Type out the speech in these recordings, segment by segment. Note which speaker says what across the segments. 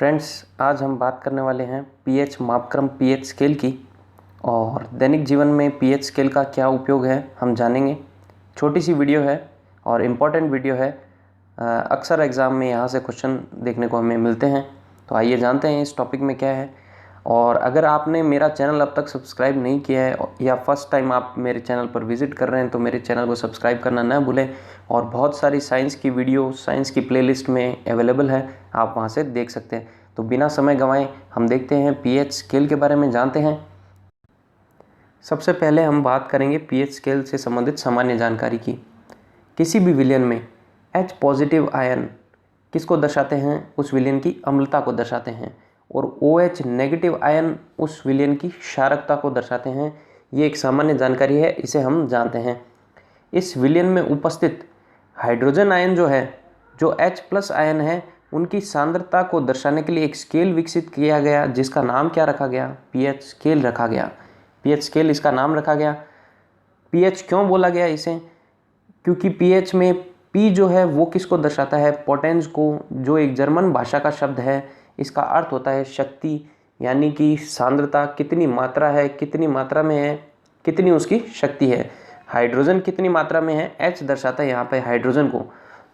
Speaker 1: Friends, आज हम बात करने वाले हैं पीएच मापक्रम पीएच स्केल की। और दैनिक जीवन में पीएच स्केल का क्या उपयोग है हम जानेंगे। छोटी सी वीडियो है और इम्पॉर्टेंट वीडियो है। अक्सर एग्ज़ाम में यहाँ से क्वेश्चन देखने को हमें मिलते हैं। तो आइए जानते हैं इस टॉपिक में क्या है। और अगर आपने मेरा चैनल अब तक सब्सक्राइब नहीं किया है या फर्स्ट टाइम आप मेरे चैनल पर विज़िट कर रहे हैं तो मेरे चैनल को सब्सक्राइब करना ना भूलें। और बहुत सारी साइंस की वीडियो साइंस की प्लेलिस्ट में अवेलेबल है, आप वहां से देख सकते हैं। तो बिना समय गंवाए हम देखते हैं पीएच स्केल के बारे में जानते हैं। सबसे पहले हम बात करेंगे पीएच स्केल से संबंधित सामान्य जानकारी की। किसी भी विलयन में H पॉजिटिव आयन किसको दर्शाते हैं? उस विलयन की अम्लता को दर्शाते हैं। और OH नेगेटिव आयन उस विलयन की क्षारकता को दर्शाते हैं। ये एक सामान्य जानकारी है, इसे हम जानते हैं। इस विलयन में उपस्थित हाइड्रोजन आयन जो H+ आयन है, उनकी सांद्रता को दर्शाने के लिए एक स्केल विकसित किया गया, जिसका नाम क्या रखा गया? पीएच स्केल रखा गया। पीएच स्केल इसका नाम रखा गया। पीएच क्यों बोला गया इसे? क्योंकि पीएच में पी जो है वो किसको दर्शाता है? पोटेंस को, जो एक जर्मन भाषा का शब्द है। इसका अर्थ होता है शक्ति, यानी कि सांद्रता कितनी मात्रा है, कितनी मात्रा में है, कितनी उसकी शक्ति है। हाइड्रोजन कितनी मात्रा में है? H दर्शाता है यहाँ पे हाइड्रोजन को।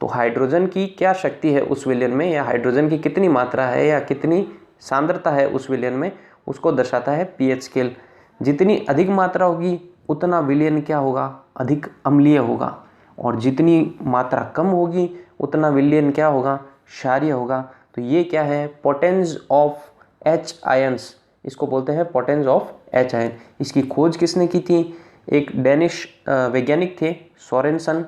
Speaker 1: तो हाइड्रोजन की क्या शक्ति है उस विलयन में, या हाइड्रोजन की कितनी मात्रा है या कितनी सांद्रता है उस विलयन में, उसको दर्शाता है पीएच स्केल। जितनी अधिक मात्रा होगी उतना विलयन क्या होगा? अधिक अम्लीय होगा। और जितनी मात्रा कम होगी उतना विलयन क्या होगा? क्षारीय होगा। तो ये क्या है? पोटेंस ऑफ H आयंस, इसको बोलते हैं पोटेंस ऑफ H आयन। इसकी खोज किसने की थी? एक डेनिश वैज्ञानिक थे, सोरेनसन,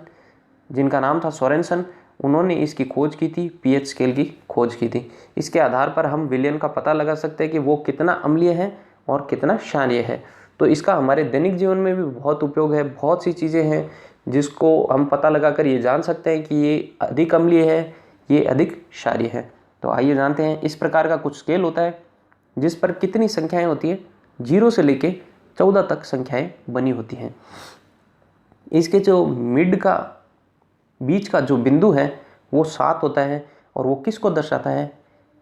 Speaker 1: जिनका नाम था सोरेनसन। उन्होंने इसकी खोज की थी, पीएच स्केल की खोज की थी। इसके आधार पर हम विलयन का पता लगा सकते हैं कि वो कितना अम्लीय है और कितना क्षारीय है। तो इसका हमारे दैनिक जीवन में भी बहुत उपयोग है। बहुत सी चीज़ें हैं जिसको हम पता लगाकर ये जान सकते हैं कि ये अधिक अम्लीय है, ये अधिक क्षारीय है। तो आइए जानते हैं। इस प्रकार का कुछ स्केल होता है जिस पर कितनी संख्याएं होती है? 0 से लेके 14 तक संख्याएं बनी होती हैं। इसके जो मिड का, बीच का जो बिंदु है वो 7 होता है। और वो किसको दर्शाता है?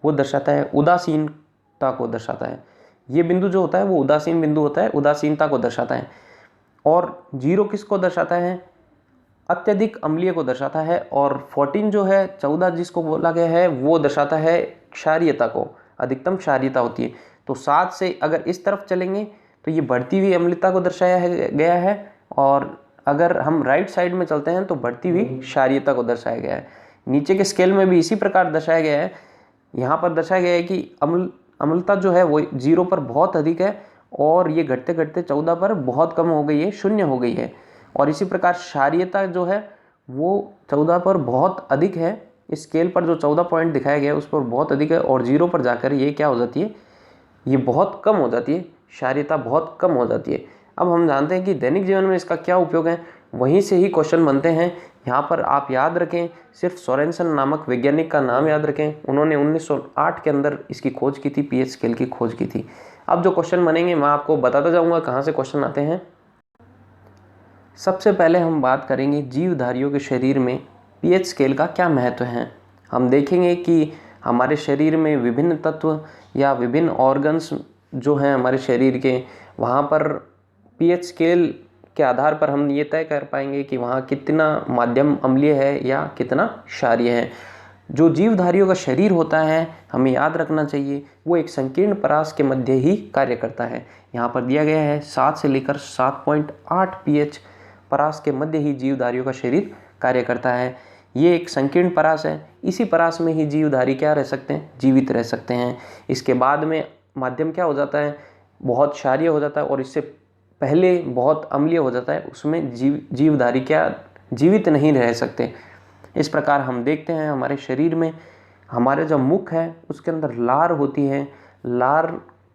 Speaker 1: वो दर्शाता है उदासीनता को दर्शाता है। ये बिंदु जो होता है वो उदासीन बिंदु होता है, उदासीनता को दर्शाता है। और 0 किसको दर्शाता है? अत्यधिक अम्लीय को दर्शाता है। और 14 जो है, 14 जिसको बोला गया है, वो दर्शाता है क्षारीयता को, अधिकतम क्षारीयता होती है। तो 7 से अगर इस तरफ चलेंगे तो ये बढ़ती हुई अम्लता को दर्शाया गया है। और अगर हम राइट साइड में चलते हैं तो बढ़ती हुई क्षारीयता को दर्शाया गया है। नीचे के स्केल में भी इसी प्रकार दर्शाया गया है। यहाँ पर दर्शाया गया है कि अम्लता जो है वो 0 पर बहुत अधिक है और ये घटते घटते 14 पर बहुत कम हो गई है, 0 हो गई है। और इसी प्रकार क्षारीयता जो है वो 14 पर बहुत अधिक है। इस स्केल पर जो 14 पॉइंट दिखाया गया है उस पर बहुत अधिक है। और 0 पर जाकर ये क्या हो जाती है? ये बहुत कम हो जाती है, क्षारीयता बहुत कम हो जाती है। अब हम जानते हैं कि दैनिक जीवन में इसका क्या उपयोग है। वहीं से ही क्वेश्चन बनते हैं। यहाँ पर आप याद रखें, सिर्फ सोरेनसन नामक वैज्ञानिक का नाम याद रखें। उन्होंने 1908 के अंदर इसकी खोज की थी, पीएच स्केल की खोज की थी। अब जो क्वेश्चन बनेंगे मैं आपको बताता जाऊँगा कहाँ से क्वेश्चन आते हैं। सबसे पहले हम बात करेंगे जीवधारियों के शरीर में पीएच स्केल का क्या महत्व है। हम देखेंगे कि हमारे शरीर में विभिन्न तत्व या विभिन्न ऑर्गन्स जो हैं हमारे शरीर के, वहाँ पर पीएच स्केल के आधार पर हम ये तय कर पाएंगे कि वहाँ कितना माध्यम अम्लीय है या कितना क्षारीय है। जो जीवधारियों का शरीर होता है, हमें याद रखना चाहिए, वो एक संकीर्ण परास के मध्य ही कार्य करता है। यहाँ पर दिया गया है 7 से लेकर 7.8 पीएच परास के मध्य ही जीवधारियों का शरीर कार्य करता है। ये एक संकीर्ण परास है। इसी परास में ही जीवधारी क्या रह सकते हैं? जीवित रह सकते हैं। इसके बाद में माध्यम क्या हो जाता है? बहुत क्षारीय हो जाता है। और इससे पहले बहुत अम्लीय हो जाता है। उसमें जीवधारी क्या जीवित नहीं रह सकते। इस प्रकार हम देखते हैं हमारे शरीर में, हमारे जो मुख है उसके अंदर लार होती है। लार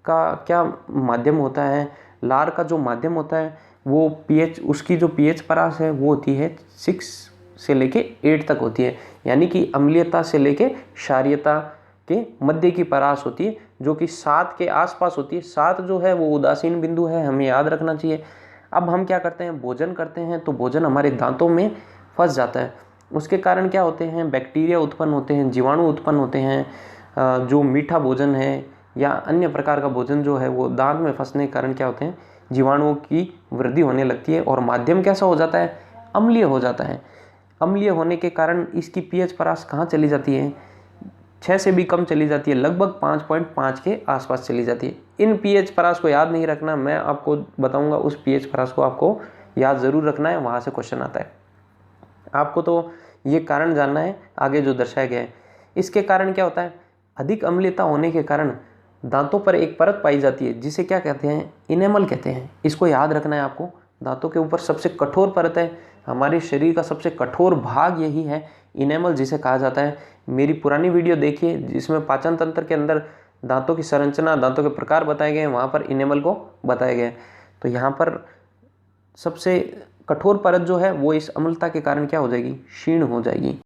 Speaker 1: का क्या माध्यम होता है? लार का जो माध्यम होता है वो पीएच, उसकी जो पीएच परास है वो होती है 6 से लेके 8 तक होती है। यानी कि अम्लीयता से लेके क्षारीयता के मध्य की परास होती है, जो कि 7 के आसपास होती है। 7 जो है वो उदासीन बिंदु है, हमें याद रखना चाहिए। अब हम क्या करते हैं? भोजन करते हैं तो भोजन हमारे दांतों में फंस जाता है। उसके कारण क्या होते हैं? बैक्टीरिया उत्पन्न होते हैं, जीवाणु उत्पन्न होते हैं, जो मीठा भोजन है या अन्य प्रकार का भोजन जो है वो दांत में फंसने के कारण क्या होते हैं, जीवाणुओं की वृद्धि होने लगती है और माध्यम कैसा हो जाता है, अम्लीय हो जाता है। अम्लीय होने के कारण इसकी पीएच परास कहाँ चली जाती है, 6 से भी कम चली जाती है, लगभग 5.5 के आसपास चली जाती है। इन पीएच परास को याद नहीं रखना, मैं आपको बताऊंगा उस पीएच परास को आपको याद ज़रूर रखना है, वहाँ से क्वेश्चन आता है। आपको तो ये कारण जानना है आगे जो दर्शाया गया है। इसके कारण क्या होता है, अधिक अम्लीयता होने के कारण दांतों पर एक परत पाई जाती है जिसे क्या कहते हैं, इनेमल कहते हैं। इसको याद रखना है आपको। दांतों के ऊपर सबसे कठोर परत है, हमारे शरीर का सबसे कठोर भाग यही है, इनेमल जिसे कहा जाता है। मेरी पुरानी वीडियो देखिए जिसमें पाचन तंत्र के अंदर दांतों की संरचना, दांतों के प्रकार बताए गए हैं, वहाँ पर इनेमल को बताया गया है। तो यहाँ पर सबसे कठोर परत जो है वो इस अम्लता के कारण क्या हो जाएगी, क्षीण हो जाएगी।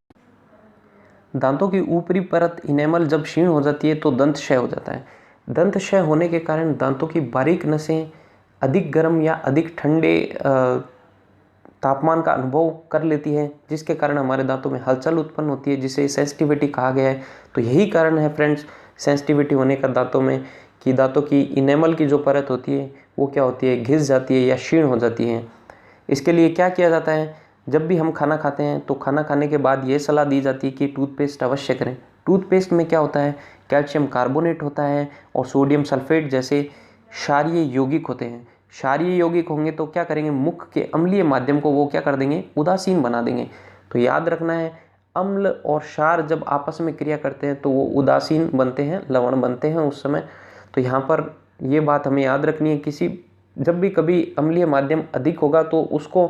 Speaker 1: दांतों की ऊपरी परत इनेमल जब क्षीण हो जाती है तो दंत क्षय हो जाता है। दंत क्षय होने के कारण दांतों की बारीक नसें अधिक गर्म या अधिक ठंडे तापमान का अनुभव कर लेती है, जिसके कारण हमारे दांतों में हलचल उत्पन्न होती है, जिसे सेंसिटिविटी कहा गया है। तो यही कारण है फ्रेंड्स सेंसिटिविटी होने का दांतों में, कि दांतों की इनेमल की जो परत होती है वो क्या होती है, घिस जाती है या क्षीण हो जाती है। इसके लिए क्या किया जाता है, जब भी हम खाना खाते हैं तो खाना खाने के बाद ये सलाह दी जाती है कि टूथपेस्ट अवश्य करें। टूथपेस्ट में क्या होता है, कैल्शियम कार्बोनेट होता है और सोडियम सल्फेट जैसे क्षारीय यौगिक होते हैं। क्षारीय यौगिक होंगे तो क्या करेंगे, मुख के अम्लीय माध्यम को वो क्या कर देंगे, उदासीन बना देंगे। तो याद रखना है, अम्ल और क्षार जब आपस में क्रिया करते हैं तो वो उदासीन बनते हैं, लवण बनते हैं उस समय। तो यहाँ पर ये बात हमें याद रखनी है, जब भी कभी अम्लीय माध्यम अधिक होगा तो उसको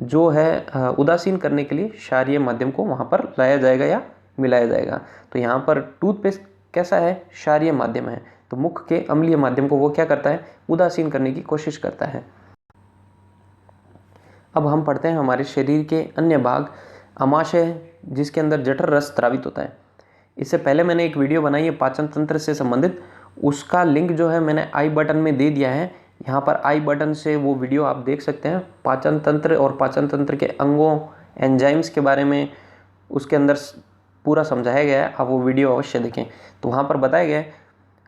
Speaker 1: जो है उदासीन करने के लिए क्षारीय माध्यम को वहाँ पर लाया जाएगा या मिलाया जाएगा। तो यहाँ पर टूथपेस्ट कैसा है, क्षारीय माध्यम है, तो मुख के अम्लीय माध्यम को वो क्या करता है, उदासीन करने की कोशिश करता है। अब हम पढ़ते हैं हमारे शरीर के अन्य भाग, आमाशय जिसके अंदर जठर रस स्रावित होता है। इससे पहले मैंने एक वीडियो बनाई है पाचन तंत्र से संबंधित, उसका लिंक जो है मैंने आई बटन में दे दिया है। यहाँ पर आई बटन से वो वीडियो आप देख सकते हैं। पाचन तंत्र और पाचन तंत्र के अंगों, एंजाइम्स के बारे में उसके अंदर पूरा समझाया गया है, आप वो वीडियो अवश्य देखें। तो वहाँ पर बताया गया है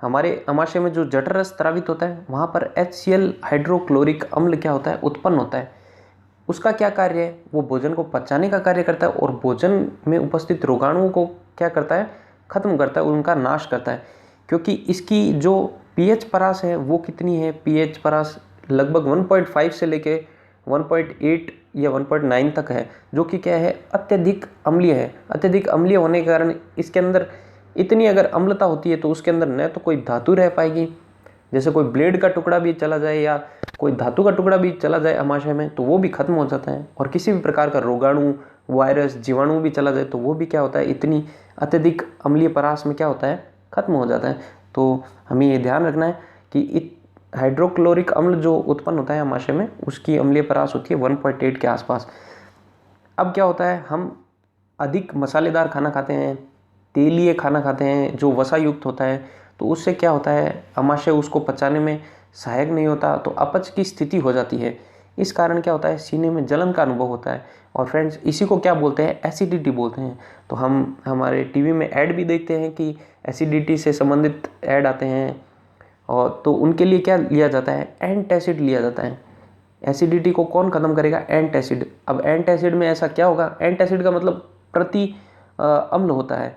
Speaker 1: हमारे आमाशय में जो जठर रस स्रावित होता है वहाँ पर HCl हाइड्रोक्लोरिक अम्ल क्या होता है, उत्पन्न होता है। उसका क्या कार्य है, वो भोजन को पचाने का कार्य करता है और भोजन में उपस्थित रोगाणुओं को क्या करता है, खत्म करता है, उनका नाश करता है। क्योंकि इसकी जो पीएच परास है वो कितनी है, पीएच परास लगभग 1.5 से लेके 1.8 या 1.9 तक है, जो कि क्या है, अत्यधिक अम्लीय है। अत्यधिक अम्लीय होने के कारण इसके अंदर इतनी अगर अम्लता होती है तो उसके अंदर न तो कोई धातु रह पाएगी, जैसे कोई ब्लेड का टुकड़ा भी चला जाए या कोई धातु का टुकड़ा भी चला जाए आमाशय में तो वो भी खत्म हो जाता है। और किसी भी प्रकार का रोगाणु, वायरस, जीवाणु भी चला जाए तो वो भी क्या होता है, इतनी अत्यधिक अम्लीय परास में क्या होता है, खत्म हो जाता है। तो हमें ये ध्यान रखना है कि हाइड्रोक्लोरिक अम्ल जो उत्पन्न होता है आमाशय में उसकी अम्लीय परास होती है 1.8 के आसपास। अब क्या होता है, हम अधिक मसालेदार खाना खाते हैं, तेलीय खाना खाते हैं जो वसा युक्त होता है, तो उससे क्या होता है, आमाशय उसको पचाने में सहायक नहीं होता, तो अपच की स्थिति हो जाती है। इस कारण क्या होता है, सीने में जलन का अनुभव होता है। और फ्रेंड्स इसी को क्या बोलते हैं, एसिडिटी बोलते हैं। तो हम हमारे टीवी में ऐड भी देखते हैं कि एसिडिटी से संबंधित ऐड आते हैं, और तो उनके लिए क्या लिया जाता है, एंटासिड लिया जाता है। एसिडिटी को कौन खत्म करेगा, एंटासिड। अब एंटासिड में ऐसा क्या होगा, एंटासिड का मतलब प्रति अम्ल होता है,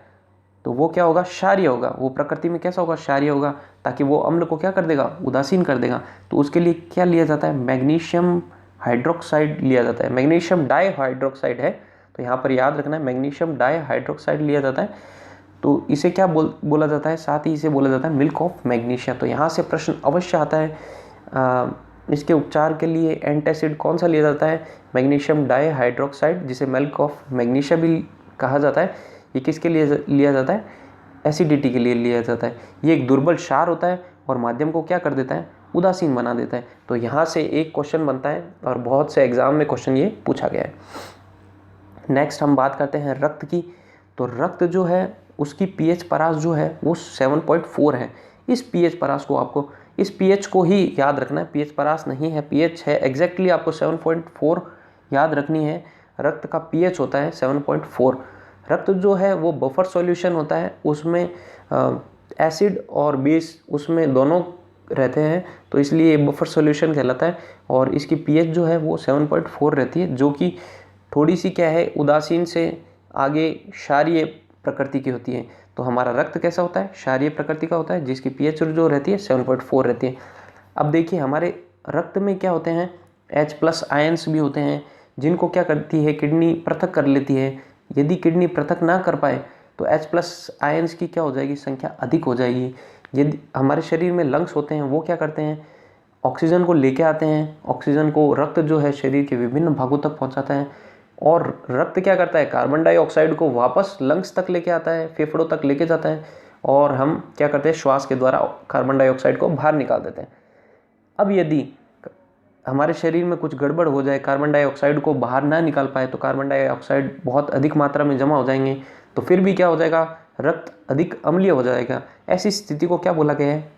Speaker 1: तो वो क्या होगा, क्षारीय होगा। वो प्रकृति में कैसा होगा, क्षारीय होगा, ताकि वो अम्ल को क्या कर देगा, उदासीन कर देगा। तो उसके लिए क्या लिया जाता है, मैग्नीशियम हाइड्रोक्साइड लिया जाता है। मैग्नीशियम डाइहाइड्रोक्साइड है, तो यहाँ पर याद रखना है मैग्नीशियम डाइहाइड्रोक्साइड लिया जाता है। तो इसे क्या बोला जाता है, साथ ही इसे बोला जाता है मिल्क ऑफ मैग्नीशिया। तो यहाँ से प्रश्न अवश्य आता है, इसके उपचार के लिए एंटासिड कौन सा लिया जाता है, मैग्नीशियम डाइहाइड्रोक्साइड, जिसे मिल्क ऑफ मैग्नीशिया भी कहा जाता है। ये किसके लिए लिया जाता है, एसिडिटी के लिए लिया जाता है। ये एक दुर्बल क्षार होता है और माध्यम को क्या कर देता है, उदासीन बना देता है। तो यहाँ से एक क्वेश्चन बनता है और बहुत से एग्जाम में क्वेश्चन ये पूछा गया है। नेक्स्ट हम बात करते हैं रक्त की। तो रक्त जो है उसकी पीएच परास जो है वो 7.4 है। इस पीएच परास को आपको, इस पीएच को ही याद रखना है, पीएच परास नहीं है, पीएच है एग्जैक्टली आपको 7.4 याद रखनी है। रक्त का पीएच होता है 7.4। रक्त जो है वो बफर सॉल्यूशन होता है, उसमें एसिड और बेस उसमें दोनों रहते हैं, तो इसलिए बफर सॉल्यूशन कहलाता है। और इसकी पीएच जो है वो 7.4 रहती है, जो कि थोड़ी सी क्या है, उदासीन से आगे क्षारीय प्रकृति की होती है। तो हमारा रक्त कैसा होता है, क्षारीय प्रकृति का होता है, जिसकी पीएच जो रहती है 7.4 रहती है। अब देखिए हमारे रक्त में क्या होते हैं, H+ आयंस भी होते हैं, जिनको क्या करती है, किडनी पृथक कर लेती है। यदि किडनी पृथक ना कर पाए तो H+ आयंस की क्या हो जाएगी, संख्या अधिक हो जाएगी। यदि हमारे शरीर में लंग्स होते हैं, वो क्या करते हैं, ऑक्सीजन को लेके आते हैं, ऑक्सीजन को रक्त जो है शरीर के विभिन्न भागों तक पहुंचाता है, और रक्त क्या करता है, कार्बन डाइऑक्साइड को वापस लंग्स तक लेके आता है, फेफड़ों तक लेके जाता है, और हम क्या करते हैं, श्वास के द्वारा कार्बन डाइऑक्साइड को बाहर निकाल देते हैं। अब यदि हमारे शरीर में कुछ गड़बड़ हो जाए, कार्बन डाइऑक्साइड को बाहर ना निकाल पाए, तो कार्बन डाइऑक्साइड बहुत अधिक मात्रा में जमा हो जाएंगे, तो फिर भी क्या हो जाएगा, रक्त अधिक अम्लीय हो जाएगा। ऐसी स्थिति को क्या बोला गया है,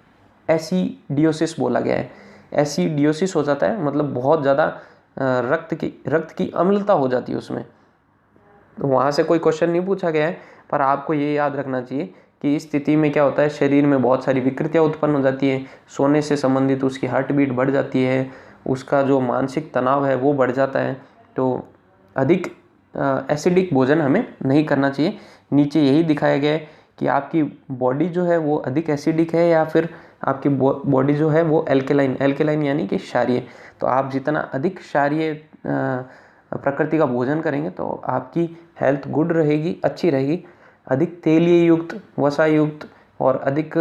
Speaker 1: एसिडियोसिस बोला गया है। एसिडियोसिस हो जाता है, मतलब बहुत ज़्यादा रक्त की अम्लता हो जाती है उसमें। तो वहाँ से कोई क्वेश्चन नहीं पूछा गया है, पर आपको ये याद रखना चाहिए कि इस स्थिति में क्या होता है, शरीर में बहुत सारी विकृतियाँ उत्पन्न हो जाती है। सोने से संबंधित उसकी हार्ट बीट बढ़ जाती है, उसका जो मानसिक तनाव है वो बढ़ जाता है। तो अधिक एसिडिक भोजन हमें नहीं करना चाहिए। नीचे यही दिखाया गया है कि आपकी बॉडी जो है वो अधिक एसिडिक है या फिर आपकी बॉडी जो है वो एल्केलाइन यानी कि क्षारीय। तो आप जितना अधिक क्षारीय प्रकृति का भोजन करेंगे तो आपकी हेल्थ गुड रहेगी, अच्छी रहेगी। अधिक तेलीय युक्त, वसा युक्त और अधिक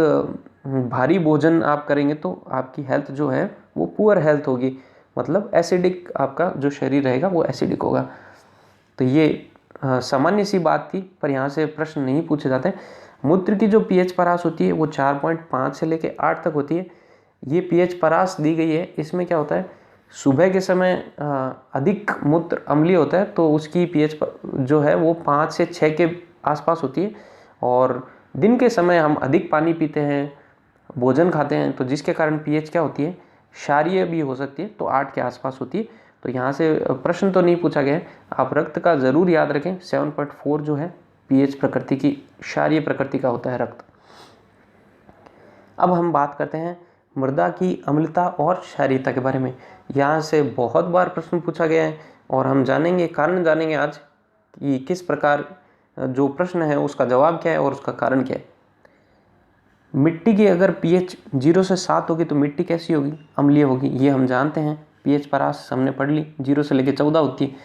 Speaker 1: भारी भोजन आप करेंगे तो आपकी हेल्थ जो है वो पुअर हेल्थ होगी, मतलब एसिडिक आपका जो शरीर रहेगा वो एसिडिक होगा। तो ये सामान्य सी बात थी, पर यहाँ से प्रश्न नहीं पूछे जाते। मूत्र की जो पीएच परास होती है वो 4.5 से लेके 8 तक होती है। ये पीएच परास दी गई है, इसमें क्या होता है, सुबह के समय अधिक मूत्र अम्लीय होता है, तो उसकी पीएच जो है वो 5 से 6 के आसपास होती है। और दिन के समय हम अधिक पानी पीते हैं, भोजन खाते हैं, तो जिसके कारण पीएच क्या होती है, क्षारीय भी हो सकती है, तो 8 के आसपास होती है। तो यहाँ से प्रश्न तो नहीं पूछा गया है, आप रक्त का ज़रूर याद रखें। 7.4 जो है पीएच प्रकृति की, क्षारीय प्रकृति का होता है रक्त। अब हम बात करते हैं मृदा की अम्लता और क्षारीयता के बारे में। यहाँ से बहुत बार प्रश्न पूछा गया है और हम जानेंगे, कारण जानेंगे आज कि किस प्रकार जो प्रश्न है उसका जवाब क्या है और उसका कारण क्या है। मिट्टी की अगर पीएच 0 से 7 होगी तो मिट्टी कैसी होगी, अम्लीय होगी, ये हम जानते हैं। पीएच परास हमने पढ़ ली, 0 से लेकर 14 होती है।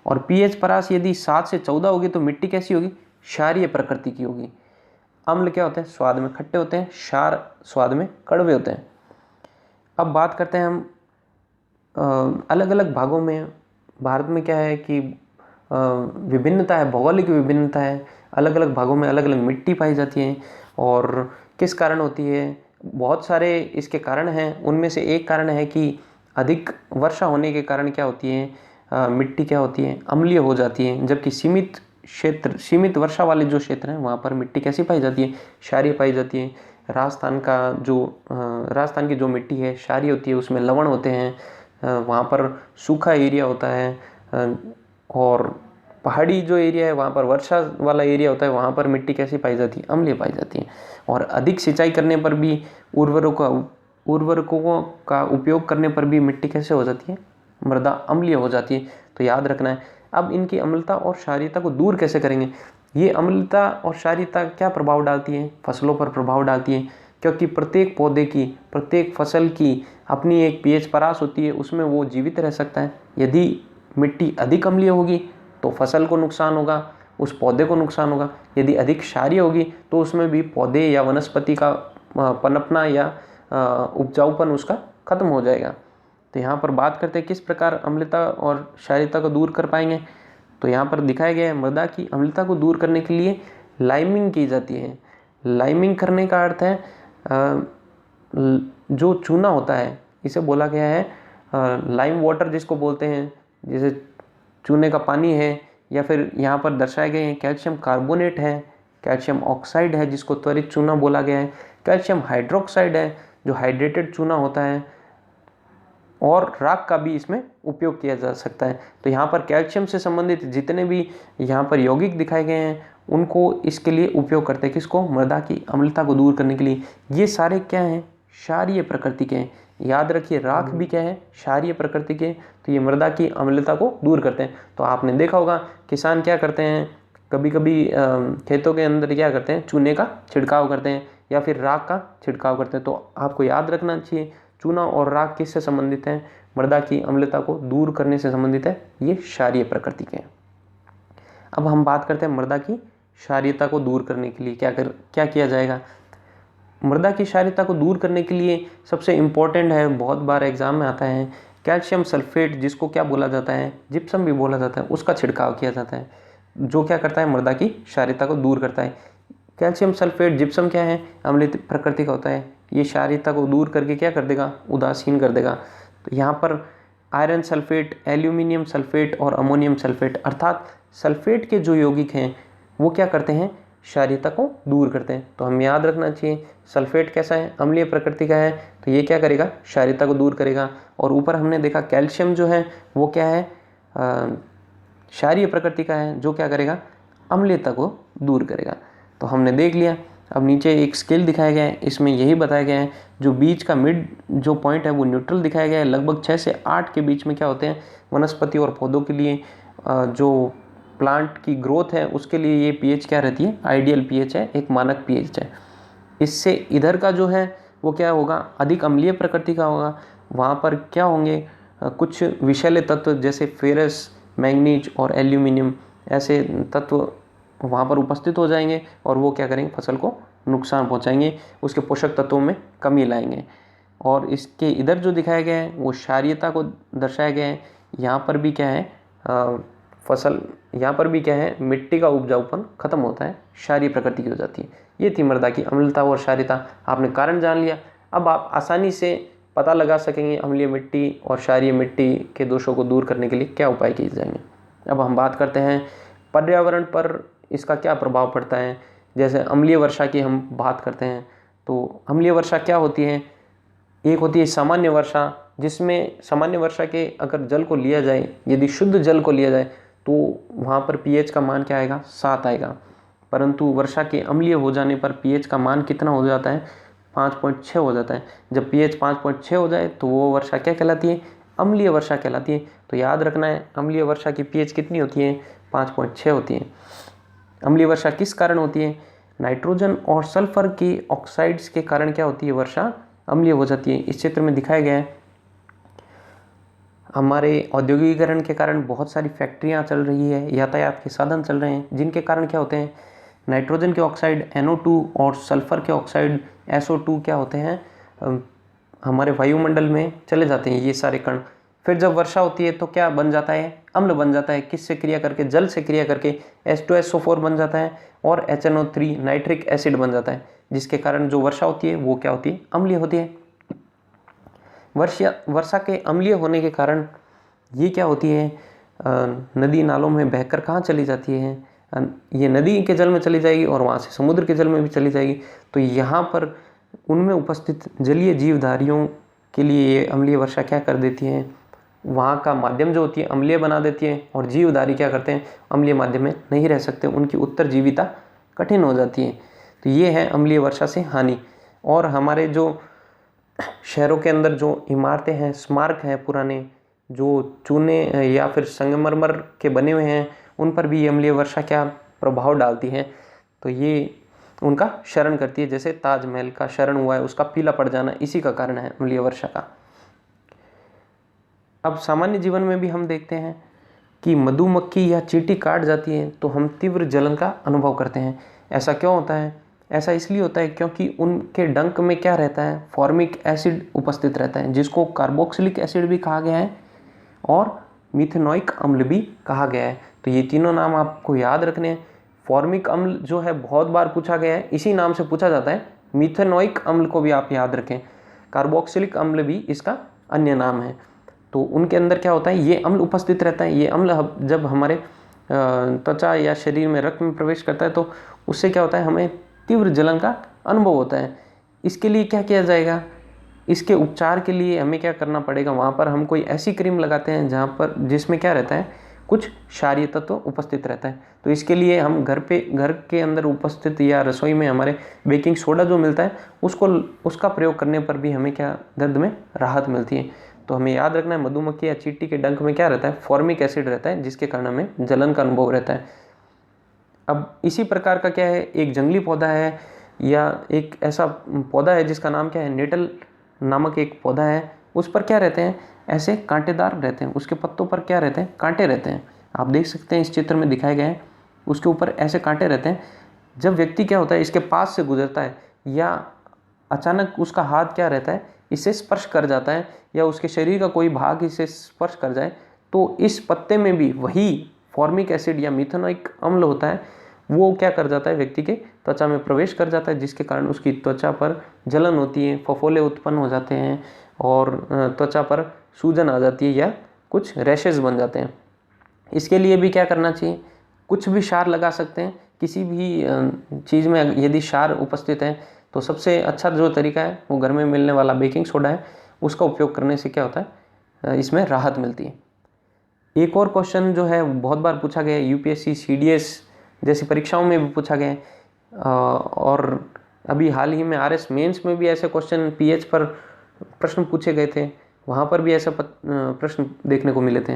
Speaker 1: और पीएच परास यदि 7 से 14 होगी तो मिट्टी कैसी होगी, क्षारीय प्रकृति की होगी। अम्ल क्या होते हैं, स्वाद में खट्टे होते हैं, क्षार स्वाद में कड़वे होते हैं। अब बात करते हैं हम अलग अलग भागों में। भारत में क्या है कि विभिन्नता है, भौगोलिक विभिन्नता है, अलग अलग भागों में अलग अलग मिट्टी पाई जाती है। और किस कारण होती है, बहुत सारे इसके कारण हैं। उनमें से एक कारण है कि अधिक वर्षा होने के कारण क्या होती है, मिट्टी क्या होती है, अम्लीय हो जाती है। जबकि सीमित वर्षा वाले जो क्षेत्र हैं वहाँ पर मिट्टी कैसी पाई जाती है, क्षारीय पाई जाती है। राजस्थान की जो मिट्टी है क्षारीय होती है, उसमें लवण होते हैं। वहाँ पर सूखा एरिया होता है। और पहाड़ी जो एरिया है वहाँ पर वर्षा वाला एरिया होता है, वहाँ पर मिट्टी कैसी पाई जाती है, अम्लीय पाई जाती है। और अधिक सिंचाई करने पर भी, उर्वरकों का उपयोग करने पर भी मिट्टी कैसे हो जाती है, मृदा अम्लीय हो जाती है। तो याद रखना है। अब इनकी अम्लता और क्षारीयता को दूर कैसे करेंगे। ये अम्लता और क्षारीयता क्या प्रभाव डालती है, फसलों पर प्रभाव डालती है, क्योंकि प्रत्येक पौधे की, प्रत्येक फसल की अपनी एक पीएच परास होती है, उसमें वो जीवित रह सकता है। यदि मिट्टी अधिक अम्लीय होगी तो फसल को नुकसान होगा, उस पौधे को नुकसान होगा। यदि अधिक क्षारीय होगी तो उसमें भी पौधे या वनस्पति का पनपना या उपजाऊपन उसका खत्म हो जाएगा। तो यहाँ पर बात करते हैं किस प्रकार अम्लता और क्षारीयता को दूर कर पाएंगे। तो यहाँ पर दिखाया गया है, मृदा की अम्लता को दूर करने के लिए लाइमिंग की जाती है। लाइमिंग करने का अर्थ है जो चूना होता है, इसे बोला गया है लाइम वाटर जिसको बोलते हैं। जैसे चूने का पानी है, या फिर यहाँ पर दर्शाए गए हैं कैल्शियम कार्बोनेट है, कैल्शियम ऑक्साइड है जिसको त्वरित चूना बोला गया है, कैल्शियम हाइड्रोक्साइड है जो हाइड्रेटेड चूना होता है, और राख का भी इसमें उपयोग किया जा सकता है। तो यहाँ पर कैल्शियम से संबंधित जितने भी यहाँ पर यौगिक दिखाए गए हैं उनको इसके लिए उपयोग करते हैं। किसको? मृदा की अम्लता को दूर करने के लिए। ये सारे क्या हैं? क्षारीय प्रकृति के हैं। याद रखिए, राख भी क्या है? क्षारीय प्रकृति के। तो ये मृदा की अम्लता को दूर करते हैं। तो आपने देखा होगा किसान क्या करते हैं, कभी कभी खेतों के अंदर क्या करते हैं, चूने का छिड़काव करते हैं या फिर राख का छिड़काव करते हैं। तो आपको याद रखना चाहिए, चूना और राख किससे संबंधित हैं? मृदा की अम्लता को दूर करने से संबंधित है। ये क्षारीय प्रकृति के हैं। अब हम बात करते हैं मृदा की क्षारीयता को दूर करने के लिए क्या किया जाएगा। मृदा की क्षारीयता को दूर करने के लिए सबसे इम्पोर्टेंट है, बहुत बार एग्जाम में आता है, कैल्शियम सल्फेट, जिसको क्या बोला जाता है? जिप्सम भी बोला जाता है। उसका छिड़काव किया जाता है, जो क्या करता है? मृदा की क्षारीयता को दूर करता है। कैल्शियम सल्फेट, जिप्सम क्या है? अम्लीय प्रकृति का होता है। ये क्षारीयता को दूर करके क्या कर देगा? उदासीन कर देगा। तो यहाँ पर आयरन सल्फेट, एल्यूमिनियम सल्फेट और अमोनियम सल्फेट, अर्थात सल्फेट के जो यौगिक हैं वो क्या करते हैं? क्षारीयता को दूर करते हैं। तो हम याद रखना चाहिए, सल्फेट कैसा है? अम्लीय प्रकृति का है। तो ये क्या करेगा? क्षारीयता को दूर करेगा। और ऊपर हमने देखा कैल्शियम जो है वो क्या है? क्षारीय प्रकृति का है, जो क्या करेगा? अम्लीयता को दूर करेगा। तो हमने देख लिया। अब नीचे एक स्केल दिखाया गया है, इसमें यही बताया गया है, जो बीच का मिड जो पॉइंट है वो न्यूट्रल दिखाया गया है। लगभग 6 से 8 के बीच में क्या होते हैं? वनस्पति और पौधों के लिए जो प्लांट की ग्रोथ है उसके लिए ये पीएच क्या रहती है? आइडियल पीएच है, एक मानक पीएच है। इससे इधर का जो है वो क्या होगा? अधिक अम्लीय प्रकृति का होगा। वहाँ पर क्या होंगे? कुछ विषैले तत्व जैसे फेरस, मैंगनीज और एल्यूमिनियम, ऐसे तत्व वहाँ पर उपस्थित हो जाएंगे और वो क्या करेंगे? फसल को नुकसान पहुँचाएंगे, उसके पोषक तत्वों में कमी लाएंगे। और इसके इधर जो दिखाया गया है वो क्षारीयता को दर्शाया गया है। यहाँ पर भी क्या है? फसल, यहाँ पर भी क्या है? मिट्टी का उपजाऊपन खत्म होता है, क्षारीय प्रकृति की हो जाती है। ये थी मृदा की अम्लता और क्षारीयता। आपने कारण जान लिया। अब आप आसानी से पता लगा सकेंगे अम्लीय मिट्टी और क्षारीय मिट्टी के दोषों को दूर करने के लिए क्या उपाय किए जाएंगे। अब हम बात करते हैं पर्यावरण पर इसका क्या प्रभाव पड़ता है। जैसे अम्लीय वर्षा की हम बात करते हैं, तो अम्लीय वर्षा क्या होती है? एक होती है सामान्य वर्षा, जिसमें सामान्य वर्षा के अगर जल को लिया जाए, यदि शुद्ध जल को लिया जाए तो वहाँ पर पीएच का मान क्या आएगा? 7 आएगा। परंतु वर्षा के अम्लीय हो जाने पर पीएच का मान कितना हो जाता है? 5.6 हो जाता है। जब पीएच 5.6 हो जाए तो वो वर्षा क्या कहलाती है? अम्लीय वर्षा कहलाती है। तो याद रखना है, अम्लीय वर्षा की पीएच कितनी होती है? 5.6 होती है। अम्लीय वर्षा किस कारण होती है? नाइट्रोजन और सल्फर के ऑक्साइड्स के कारण क्या होती है? वर्षा अम्लीय हो जाती है। इस चित्र में दिखाया गया है, हमारे औद्योगिकीकरण के कारण बहुत सारी फैक्ट्रियां चल रही है, यातायात के साधन चल रहे हैं, जिनके कारण क्या होते हैं? नाइट्रोजन के ऑक्साइड NO2 और सल्फर के ऑक्साइड SO2 क्या होते हैं? हमारे वायुमंडल में चले जाते हैं ये सारे कण। फिर जब वर्षा होती है तो क्या बन जाता है? अम्ल बन जाता है। किससे क्रिया करके? जल से क्रिया करके H2SO4 बन जाता है और HNO3 नाइट्रिक एसिड बन जाता है, जिसके कारण जो वर्षा होती है वो क्या होती है? अम्लीय होती है। वर्षा के अम्लीय होने के कारण ये क्या होती है? नदी नालों में बहकर कहाँ चली जाती है? ये नदी के जल में चली जाएगी और वहाँ से समुद्र के जल में भी चली जाएगी। तो यहाँ पर उनमें उपस्थित जलीय जीवधारियों के लिए ये अम्लीय वर्षा क्या कर देती है? वहाँ का माध्यम जो होती है अम्लीय बना देती है, और जीवधारी क्या करते हैं? अम्लीय माध्यम में नहीं रह सकते, उनकी उत्तरजीविता कठिन हो जाती है। तो ये है अम्लीय वर्षा से हानि। और हमारे जो शहरों के अंदर जो इमारतें हैं, स्मारक हैं पुराने, जो चूने या फिर संगमरमर के बने हुए हैं, उन पर भी अम्लीय वर्षा क्या प्रभाव डालती है? तो ये उनका क्षरण करती है। जैसे ताजमहल का क्षरण हुआ है, उसका पीला पड़ जाना इसी का कारण है, अम्लीय वर्षा का। अब सामान्य जीवन में भी हम देखते हैं कि मधुमक्खी या चींटी काट जाती है तो हम तीव्र जलन का अनुभव करते हैं। ऐसा क्यों होता है? ऐसा इसलिए होता है क्योंकि उनके डंक में क्या रहता है? फॉर्मिक एसिड उपस्थित रहता है, जिसको कार्बोक्सिलिक एसिड भी कहा गया है और मिथेनोइक अम्ल भी कहा गया है। तो ये तीनों नाम आपको याद रखने हैं। फॉर्मिक अम्ल जो है बहुत बार पूछा गया है, इसी नाम से पूछा जाता है। मिथेनोइक अम्ल को भी आप याद रखें। कार्बोक्सिलिक अम्ल भी इसका अन्य नाम है। तो उनके अंदर क्या होता है? ये अम्ल उपस्थित रहता है। ये अम्ल जब हमारे त्वचा या शरीर में रक्त में प्रवेश करता है तो उससे क्या होता है? हमें तीव्र जलन का अनुभव होता है। इसके लिए क्या किया जाएगा? इसके उपचार के लिए हमें क्या करना पड़ेगा? वहाँ पर हम कोई ऐसी क्रीम लगाते हैं जहाँ पर जिसमें क्या रहता है? कुछ क्षारीय तत्व उपस्थित रहता है। तो इसके लिए हम घर के अंदर उपस्थित या रसोई में हमारे बेकिंग सोडा जो मिलता है उसका प्रयोग करने पर भी हमें क्या दर्द में राहत मिलती है। तो हमें याद रखना है मधुमक्खी या चींटी के डंक में क्या रहता है, फॉर्मिक एसिड रहता है, जिसके कारण हमें जलन का अनुभव रहता है। अब इसी प्रकार का क्या है, एक जंगली पौधा है या एक ऐसा पौधा है जिसका नाम क्या है, नेटल नामक एक पौधा है। उस पर क्या रहते हैं, ऐसे कांटेदार रहते हैं, उसके पत्तों पर क्या रहते हैं, कांटे रहते हैं। आप देख सकते हैं इस चित्र में दिखाए गए हैं, उसके ऊपर ऐसे कांटे रहते हैं। जब व्यक्ति क्या होता है इसके पास से गुजरता है या अचानक उसका हाथ क्या रहता है इसे स्पर्श कर जाता है या उसके शरीर का कोई भाग इसे स्पर्श कर जाए, तो इस पत्ते में भी वही फॉर्मिक एसिड या मिथेनोइक अम्ल होता है, वो क्या कर जाता है, व्यक्ति के त्वचा में प्रवेश कर जाता है, जिसके कारण उसकी त्वचा पर जलन होती है, फफोले उत्पन्न हो जाते हैं और त्वचा पर सूजन आ जाती है या कुछ रैशेज बन जाते हैं। इसके लिए भी क्या करना चाहिए, कुछ भी क्षार लगा सकते हैं। किसी भी चीज़ में यदि क्षार उपस्थित है तो सबसे अच्छा जो तरीका है वो घर में मिलने वाला बेकिंग सोडा है, उसका उपयोग करने से क्या होता है, इसमें राहत मिलती है। एक और क्वेश्चन जो है बहुत बार पूछा गया है, यूपीएससी सीडीएस जैसी परीक्षाओं में भी पूछा गया है और अभी हाल ही में आरएस मेंस में भी ऐसे क्वेश्चन पीएच पर प्रश्न पूछे गए थे। वहाँ पर भी ऐसे प्रश्न देखने को मिले थे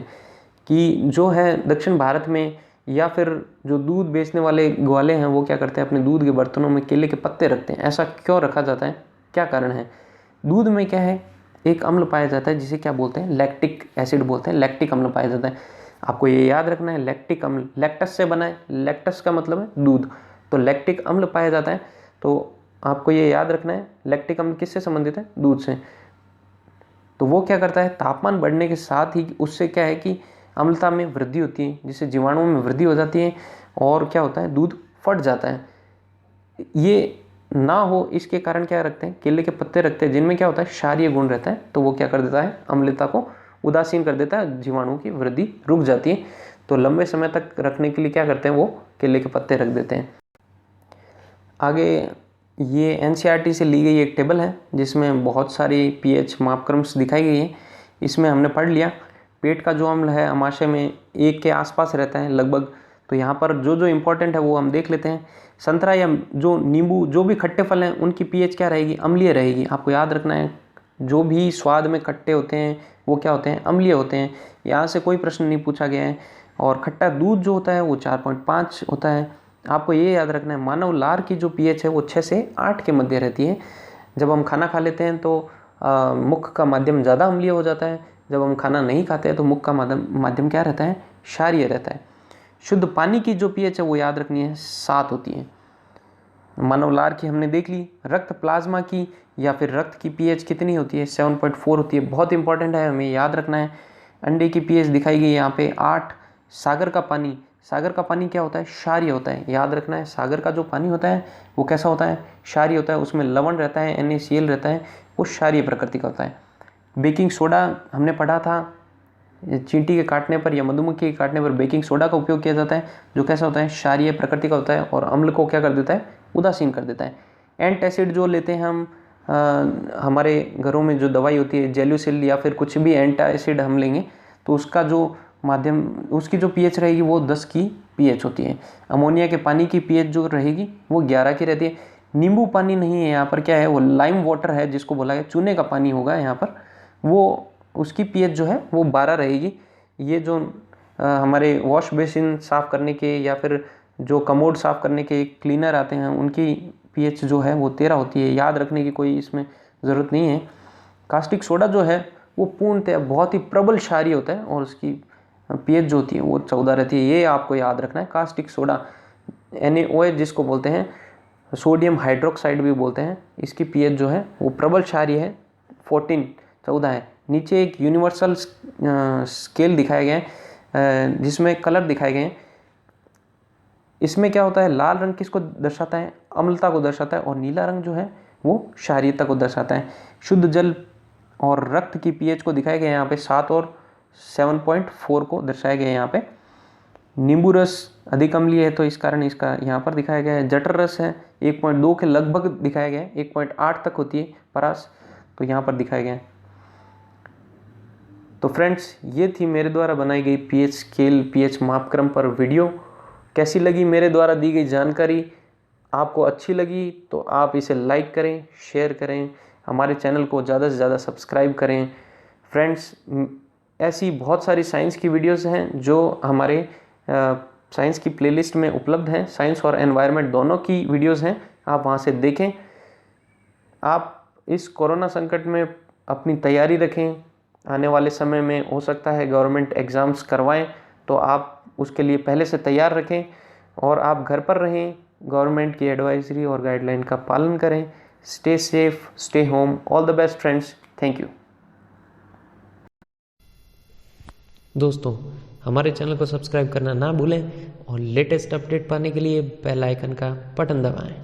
Speaker 1: कि जो है दक्षिण भारत में या फिर जो दूध बेचने वाले ग्वाले हैं वो क्या करते हैं, अपने दूध के बर्तनों में केले के पत्ते रखते हैं। ऐसा क्यों रखा जाता है, क्या कारण है? दूध में क्या है, एक अम्ल पाया जाता है जिसे क्या बोलते हैं, लैक्टिक एसिड बोलते हैं, लैक्टिक अम्ल पाया जाता है। आपको ये याद रखना है, लैक्टिक अम्ल लैक्टस से बना है, लैक्टस का मतलब है दूध, तो लैक्टिक अम्ल पाया जाता है। तो आपको ये याद रखना है लैक्टिक अम्ल किससे संबंधित है, दूध से। तो वो क्या करता है, तापमान बढ़ने के साथ ही उससे क्या है कि अम्लता में वृद्धि होती है, जिससे जीवाणुओं में वृद्धि हो जाती है और क्या होता है, दूध फट जाता है। ये ना हो इसके कारण क्या रखते हैं, केले के पत्ते रखते हैं जिनमें क्या होता है, क्षारीय गुण रहता है, तो वो क्या कर देता है, अम्लता को उदासीन कर देता है, जीवाणुओं की वृद्धि रुक जाती है। तो लंबे समय तक रखने के लिए क्या करते हैं, वो केले के पत्ते रख देते हैं। आगे ये एनसीईआरटी से ली गई एक टेबल है जिसमें बहुत सारी पीएच मापक्रम्स दिखाई गई है। इसमें हमने पढ़ लिया पेट का जो अम्ल है आमाशय में 1 के आसपास रहता है लगभग। तो यहाँ पर जो जो इम्पोर्टेंट है वो हम देख लेते हैं। संतरा या जो नींबू, जो भी खट्टे फल हैं उनकी पीएच क्या रहेगी, अम्लीय रहेगी। आपको याद रखना है जो भी स्वाद में खट्टे होते हैं वो क्या होते हैं, अम्लीय होते हैं। यहाँ से कोई प्रश्न नहीं पूछा गया है। और खट्टा दूध जो होता है वो 4.5 होता है। आपको ये याद रखना है मानव लार की जो पीएच है वो 6 से 8 के मध्य रहती है। जब हम खाना खा लेते हैं तो मुख का माध्यम ज़्यादा अम्लीय हो जाता है, जब हम खाना नहीं खाते हैं तो मुख का माध्यम क्या रहता है, क्षारीय रहता है। शुद्ध पानी की जो पीएच है वो याद रखनी है 7 होती है। मानव लार की हमने देख ली। रक्त प्लाज्मा की या फिर रक्त की पीएच कितनी होती है, 7.4 होती है। बहुत इंपॉर्टेंट है, हमें याद रखना है। अंडे की पीएच दिखाई गई यहाँ पे 8। सागर का पानी क्या होता है, क्षारीय होता है। याद रखना है सागर का जो पानी होता है वो कैसा होता है, क्षारीय होता है। उसमें लवण रहता है, NaCl रहता है, वो क्षारीय प्रकृति का होता है। बेकिंग सोडा हमने पढ़ा था, चींटी के काटने पर या मधुमक्खी के काटने पर बेकिंग सोडा का उपयोग किया जाता है, जो कैसा होता है, क्षारीय प्रकृति का होता है और अम्ल को क्या कर देता है, उदासीन कर देता है। एंटासिड जो लेते हैं हम हमारे घरों में जो दवाई होती है जेलुसिल या फिर कुछ भी एंटासिड हम लेंगे तो उसका जो माध्यम, उसकी जो पीएच रहेगी वो 10 की पीएच होती है। अमोनिया के पानी की पीएच जो रहेगी वो 11 की रहती है। नींबू पानी नहीं है यहाँ पर, क्या है वो लाइम वाटर है, जिसको बोला गया चूने का पानी होगा यहाँ पर, वो उसकी पीएच जो है वो 12 रहेगी। ये जो हमारे वॉश बेसिन साफ़ करने के या फिर जो कमोड साफ़ करने के क्लीनर आते हैं उनकी पीएच जो है वो 13 होती है। याद रखने की कोई इसमें ज़रूरत नहीं है। कास्टिक सोडा जो है वो पूर्णतः बहुत ही प्रबल क्षारीय होता है और उसकी पीएच जो होती है वो 14 रहती है। ये आपको याद रखना है। कास्टिक सोडा NaOH जिसको बोलते हैं, सोडियम हाइड्रोक्साइड भी बोलते हैं, इसकी पीएच जो है वो प्रबल क्षारीय है, 14 है। नीचे एक यूनिवर्सल स्केल दिखाया गया है जिसमें कलर दिखाए गए हैं। इसमें क्या होता है, लाल रंग किसको दर्शाता है, अम्लता को दर्शाता है, और नीला रंग जो है वो क्षारीयता को दर्शाता है। शुद्ध जल और रक्त की पीएच को दिखाया गया है यहाँ पे 7 और 7.4 को दर्शाया गया है यहाँ पे। नींबू रस अधिक अम्लीय है तो इस कारण इसका यहाँ पर दिखाया गया है। जठर रस है 1.2 के लगभग दिखाया गया है, 1.8 तक होती है परास, तो यहाँ पर दिखाया गया है। तो फ्रेंड्स, ये थी मेरे द्वारा बनाई गई पीएच स्केल, पीएच मापक्रम पर वीडियो। कैसी लगी मेरे द्वारा दी गई जानकारी? आपको अच्छी लगी तो आप इसे लाइक करें, शेयर करें, हमारे चैनल को ज़्यादा से ज़्यादा सब्सक्राइब करें। फ्रेंड्स, ऐसी बहुत सारी साइंस की वीडियोस हैं जो हमारे साइंस की प्लेलिस्ट में उपलब्ध हैं। साइंस और एनवायरनमेंट दोनों की वीडियोस हैं, आप वहां से देखें। आप इस कोरोना संकट में अपनी तैयारी रखें। आने वाले समय में हो सकता है गवर्नमेंट एग्ज़ाम्स करवाएं, तो आप उसके लिए पहले से तैयार रखें और आप घर पर रहें। गवर्नमेंट की एडवाइजरी और गाइडलाइन का पालन करें। Stay safe, stay home. All the best friends. Thank you.
Speaker 2: दोस्तों, हमारे चैनल को सब्सक्राइब करना ना भूलें और लेटेस्ट अपडेट पाने के लिए बेल आइकन का बटन दबाएं।